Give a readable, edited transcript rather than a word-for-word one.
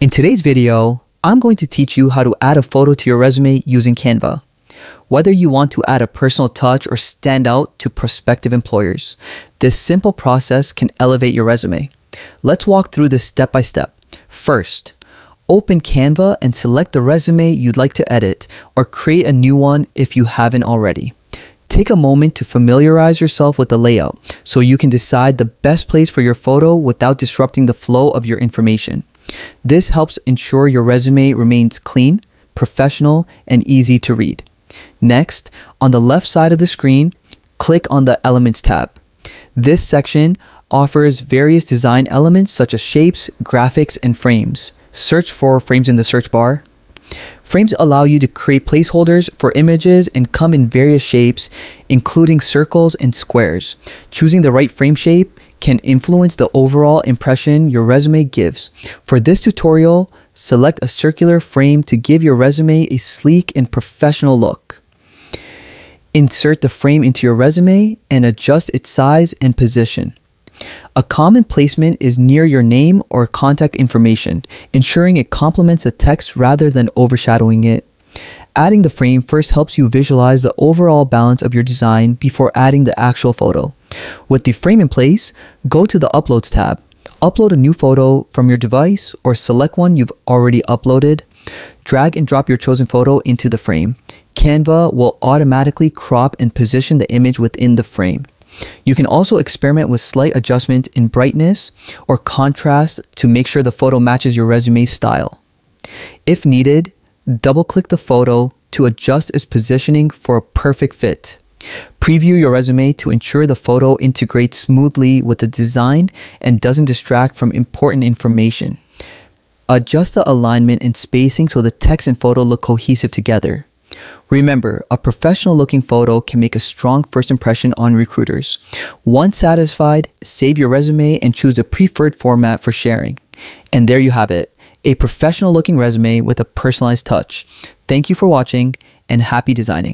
In today's video, I'm going to teach you how to add a photo to your resume using Canva. Whether you want to add a personal touch or stand out to prospective employers, this simple process can elevate your resume. Let's walk through this step by step. First, open Canva and select the resume you'd like to edit or create a new one if you haven't already. Take a moment to familiarize yourself with the layout so you can decide the best place for your photo without disrupting the flow of your information. This helps ensure your resume remains clean, professional, and easy to read. Next, on the left side of the screen, click on the Elements tab. This section offers various design elements such as shapes, graphics, and frames. Search for frames in the search bar. Frames allow you to create placeholders for images and come in various shapes, including circles and squares. Choosing the right frame shape can influence the overall impression your resume gives. For this tutorial, select a circular frame to give your resume a sleek and professional look. Insert the frame into your resume and adjust its size and position. A common placement is near your name or contact information, ensuring it complements the text rather than overshadowing it. Adding the frame first helps you visualize the overall balance of your design before adding the actual photo. With the frame in place, go to the Uploads tab. Upload a new photo from your device or select one you've already uploaded. Drag and drop your chosen photo into the frame. Canva will automatically crop and position the image within the frame. You can also experiment with slight adjustments in brightness or contrast to make sure the photo matches your resume style. If needed, double-click the photo to adjust its positioning for a perfect fit. Preview your resume to ensure the photo integrates smoothly with the design and doesn't distract from important information. Adjust the alignment and spacing so the text and photo look cohesive together. Remember, a professional-looking photo can make a strong first impression on recruiters. Once satisfied, save your resume and choose the preferred format for sharing. And there you have it, a professional-looking resume with a personalized touch. Thank you for watching and happy designing.